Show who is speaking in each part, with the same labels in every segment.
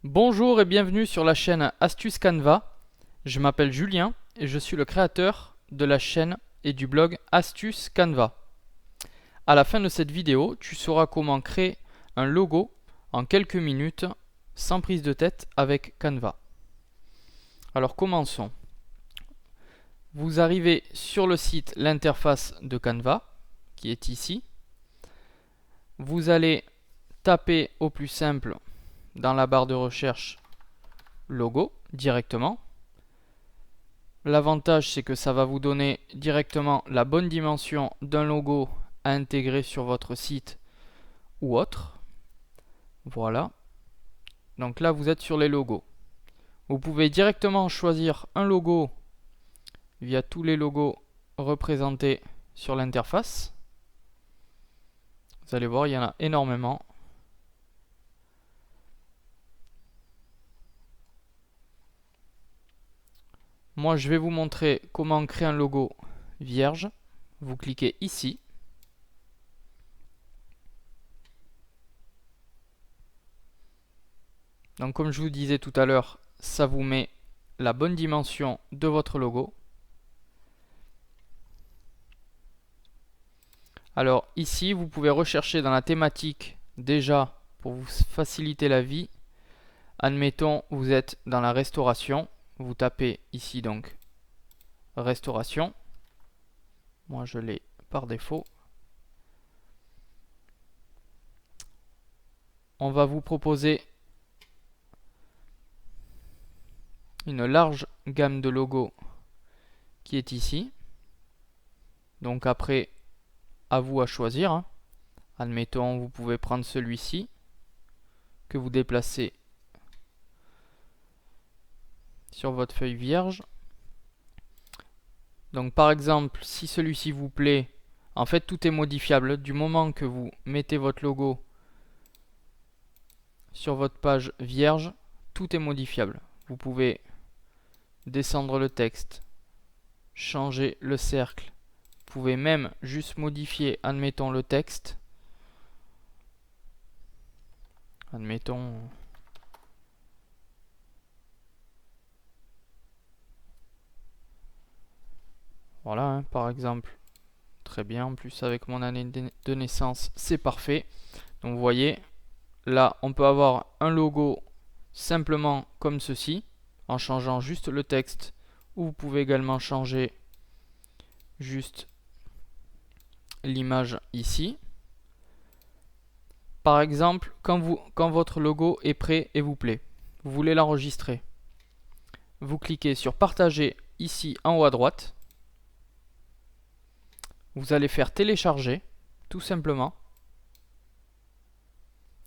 Speaker 1: Bonjour et bienvenue sur la chaîne Astuce Canva. Je m'appelle Julien et je suis le créateur de la chaîne et du blog Astuce Canva. À la fin de cette vidéo, tu sauras comment créer un logo en quelques minutes sans prise de tête avec Canva. Alors commençons. Vous arrivez sur le site, l'interface de Canva qui est ici. Vous allez taper au plus simple dans la barre de recherche logo directement. L'avantage, c'est que ça va vous donner directement la bonne dimension d'un logo à intégrer sur votre site ou autre. Voilà. Donc là, vous êtes sur les logos. Vous pouvez directement choisir un logo via tous les logos représentés sur l'interface. Vous allez voir, il y en a énormément. Moi, je vais vous montrer comment créer un logo vierge. Vous cliquez ici. Donc comme je vous disais tout à l'heure, ça vous met la bonne dimension de votre logo. Alors ici, vous pouvez rechercher dans la thématique déjà pour vous faciliter la vie. Admettons, vous êtes dans la restauration. Vous tapez ici donc restauration. Moi, je l'ai par défaut. On va vous proposer une large gamme de logos qui est ici. Donc après, à vous à choisir, hein. Admettons, vous pouvez prendre celui-ci que vous déplacez sur votre feuille vierge. Donc par exemple, si celui-ci vous plaît, en fait tout est modifiable. Du moment que vous mettez votre logo sur votre page vierge, tout est modifiable. Vous pouvez descendre le texte, changer le cercle. Vous pouvez même juste modifier, admettons, le texte. Admettons... Voilà, hein, par exemple. Très bien, en plus avec mon année de naissance, c'est parfait. Donc vous voyez, là on peut avoir un logo simplement comme ceci, en changeant juste le texte, ou vous pouvez également changer juste l'image ici. Par exemple, quand votre logo est prêt et vous plaît, vous voulez l'enregistrer, vous cliquez sur partager ici en haut à droite. Vous allez faire télécharger, tout simplement.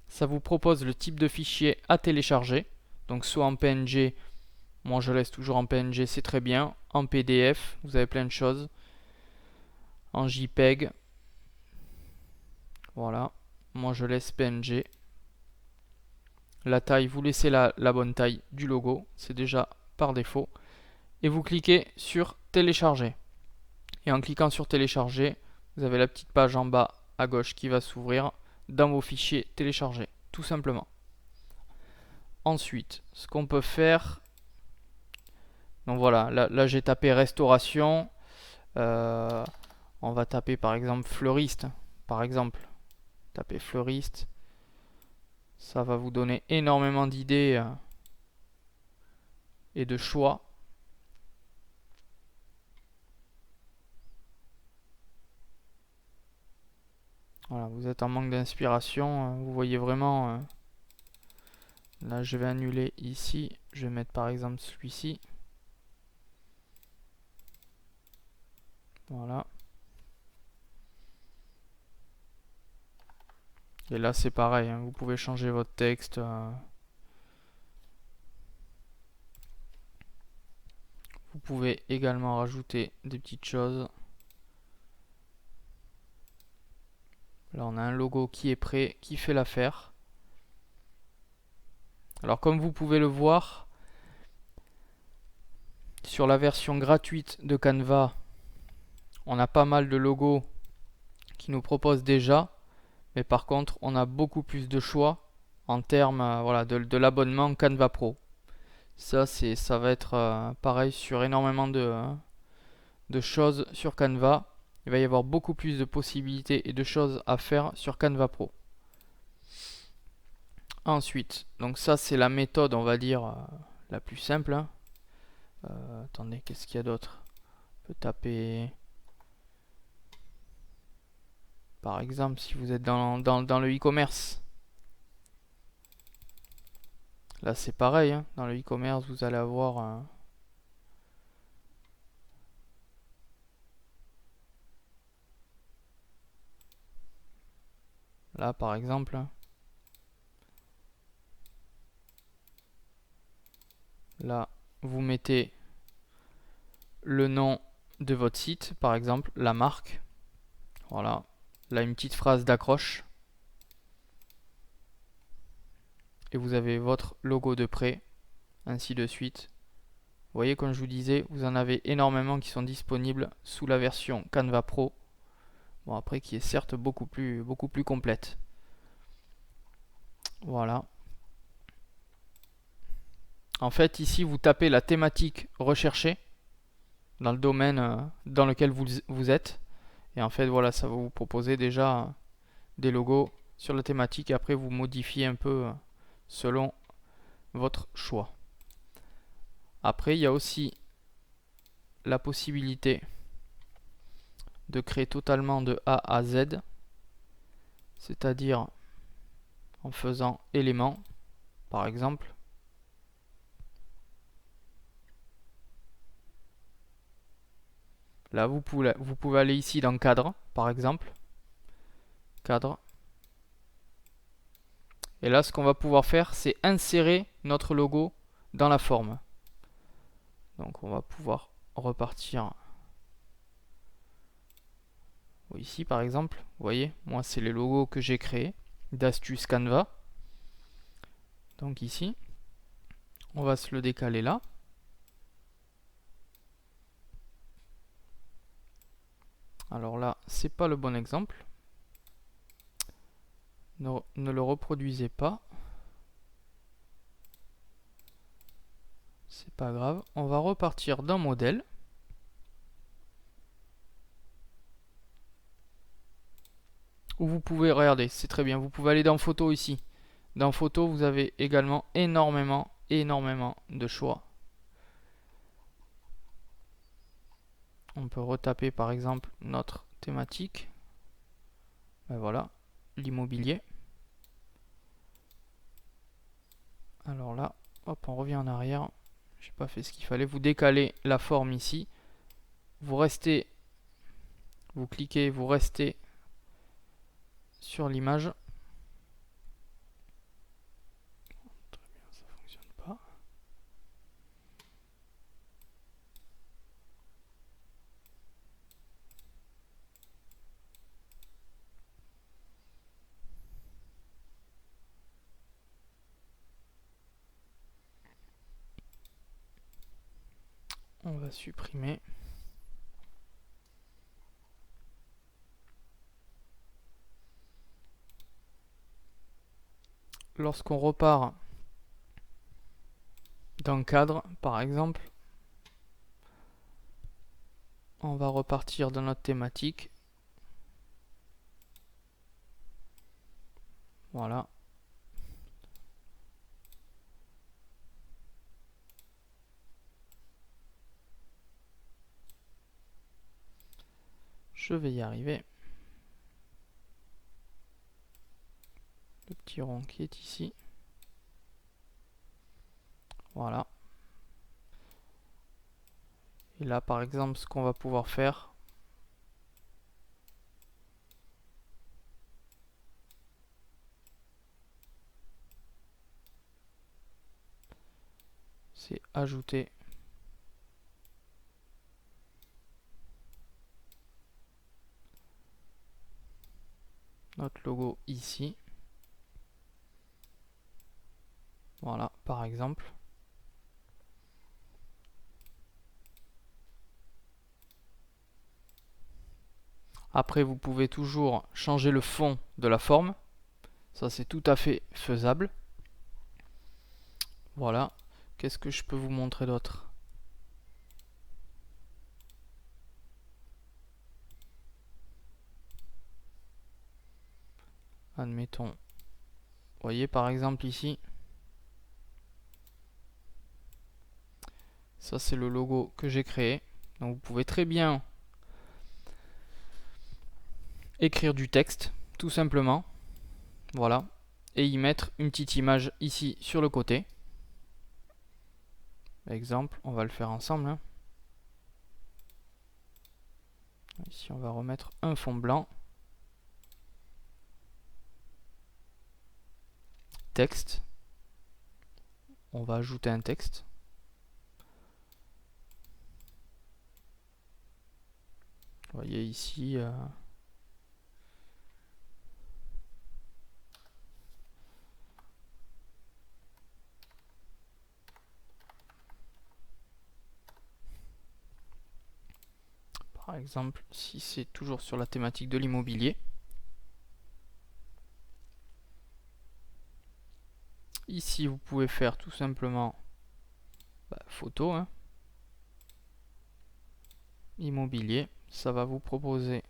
Speaker 1: Ça vous propose le type de fichier à télécharger. Donc soit en PNG, moi je laisse toujours en PNG, c'est très bien. En PDF, vous avez plein de choses. En JPEG, voilà. Moi je laisse PNG. La taille, vous laissez la bonne taille du logo, c'est déjà par défaut. Et vous cliquez sur télécharger. Et en cliquant sur télécharger, vous avez la petite page en bas à gauche qui va s'ouvrir dans vos fichiers téléchargés, tout simplement. Ensuite, ce qu'on peut faire, donc voilà, là j'ai tapé restauration, on va taper par exemple fleuriste, par exemple, tapez fleuriste, ça va vous donner énormément d'idées et de choix. Voilà, vous êtes en manque d'inspiration, vous voyez vraiment, là je vais annuler ici, je vais mettre par exemple celui-ci. Voilà. Et là c'est pareil, hein, vous pouvez changer votre texte. Vous pouvez également rajouter des petites choses. Là on a un logo qui est prêt, qui fait l'affaire. Alors comme vous pouvez le voir, sur la version gratuite de Canva, on a pas mal de logos qui nous proposent déjà. Mais par contre, on a beaucoup plus de choix en termes voilà, de l'abonnement Canva Pro. Ça va être pareil sur énormément de choses sur Canva. Il va y avoir beaucoup plus de possibilités et de choses à faire sur Canva Pro. Ensuite, donc ça c'est la méthode, on va dire, la plus simple, hein. Attendez, qu'est-ce qu'il y a d'autre? On peut taper, par exemple, si vous êtes dans le e-commerce. Là c'est pareil, hein. Dans le e-commerce vous allez avoir là par exemple, là vous mettez le nom de votre site, par exemple la marque. Voilà, là une petite phrase d'accroche. Et vous avez votre logo de prêt, ainsi de suite. Vous voyez, comme je vous disais, vous en avez énormément qui sont disponibles sous la version Canva Pro. Bon, après, qui est certes beaucoup plus complète. Voilà. En fait, ici, vous tapez la thématique recherchée dans le domaine dans lequel vous êtes. Et en fait, voilà, ça va vous proposer déjà des logos sur la thématique. Et après, vous modifiez un peu selon votre choix. Après, il y a aussi la possibilité de créer totalement de A à Z, c'est-à-dire en faisant éléments, par exemple. Là, vous pouvez aller ici dans cadre, par exemple. Cadre. Et là, ce qu'on va pouvoir faire, c'est insérer notre logo dans la forme. Donc, on va pouvoir repartir ici, par exemple. Vous voyez, moi, c'est les logos que j'ai créés d'Astuce Canva. Donc ici, on va se le décaler là. Alors là, c'est pas le bon exemple. Ne le reproduisez pas. C'est pas grave. On va repartir d'un modèle. Où vous pouvez, regarder, c'est très bien. Vous pouvez aller dans photo ici. Dans photo, vous avez également énormément de choix. On peut retaper par exemple notre thématique. Ben voilà, l'immobilier. Alors là, hop, on revient en arrière. J'ai pas fait ce qu'il fallait. Vous décalez la forme ici. Vous restez, vous cliquez, vous restez sur l'image. Très bien, ça fonctionne pas. On va supprimer. Lorsqu'on repart d'un cadre, par exemple, on va repartir dans notre thématique. Voilà. Je vais y arriver. Le petit rond qui est ici. Voilà. Et là, par exemple, ce qu'on va pouvoir faire, c'est ajouter notre logo ici. Voilà, par exemple. Après, vous pouvez toujours changer le fond de la forme. Ça c'est tout à fait faisable. Voilà. Qu'est-ce que je peux vous montrer d'autre? Admettons. Vous voyez par exemple ici. Ça c'est le logo que j'ai créé. Donc vous pouvez très bien écrire du texte, tout simplement. Voilà. Et y mettre une petite image ici sur le côté. Exemple, on va le faire ensemble. Hein. Ici on va remettre un fond blanc. Texte. On va ajouter un texte. Vous voyez ici. Par exemple, si c'est toujours sur la thématique de l'immobilier. Ici, vous pouvez faire tout simplement photo. Hein. Immobilier, ça va vous proposer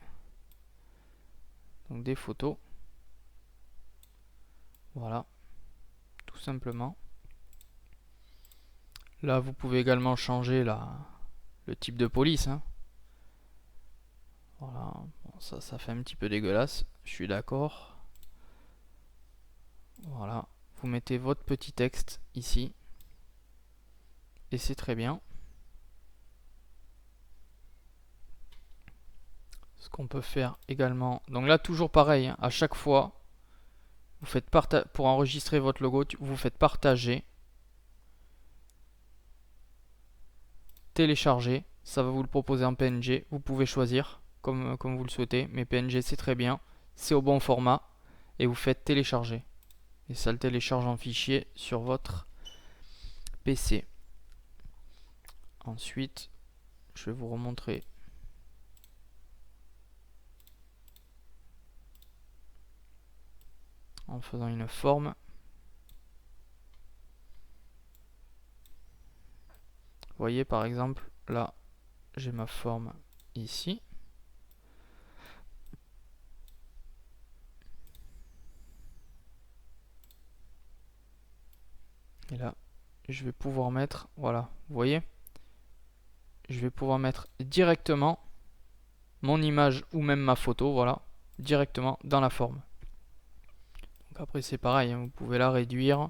Speaker 1: donc des photos. Voilà, tout simplement. Là, vous pouvez également changer le type de police. Hein. Voilà, bon, ça fait un petit peu dégueulasse, je suis d'accord. Voilà, vous mettez votre petit texte ici. Et c'est très bien. Ce qu'on peut faire également, donc là toujours pareil, hein, à chaque fois, vous faites pour enregistrer votre logo, vous faites partager, télécharger, ça va vous le proposer en PNG, vous pouvez choisir comme vous le souhaitez, mais PNG c'est très bien, c'est au bon format, et vous faites télécharger. Et ça le télécharge en fichier sur votre PC. Ensuite, je vais vous remontrer en faisant une forme. Vous voyez par exemple, là, j'ai ma forme ici. Et là, je vais pouvoir mettre, voilà, vous voyez, je vais pouvoir mettre directement mon image ou même ma photo, voilà, directement dans la forme. Donc après c'est pareil, hein, vous pouvez la réduire.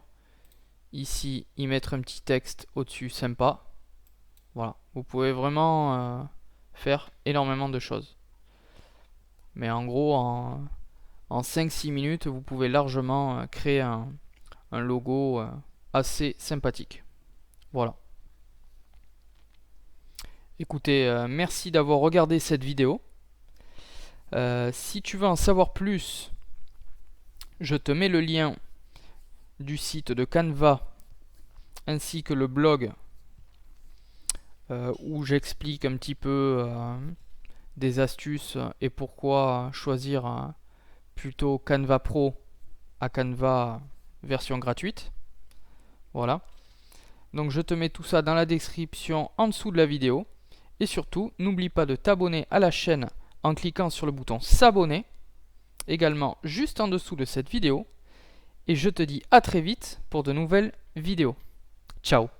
Speaker 1: Ici, y mettre un petit texte au-dessus, sympa. Voilà, vous pouvez vraiment faire énormément de choses. Mais en gros, en 5-6 minutes, vous pouvez largement créer un logo assez sympathique. Voilà. Écoutez, merci d'avoir regardé cette vidéo. Si tu veux en savoir plus, je te mets le lien du site de Canva ainsi que le blog où j'explique un petit peu des astuces et pourquoi choisir plutôt Canva Pro à Canva version gratuite. Voilà. Donc je te mets tout ça dans la description en dessous de la vidéo. Et surtout, n'oublie pas de t'abonner à la chaîne en cliquant sur le bouton s'abonner, également juste en dessous de cette vidéo. Et je te dis à très vite pour de nouvelles vidéos. Ciao!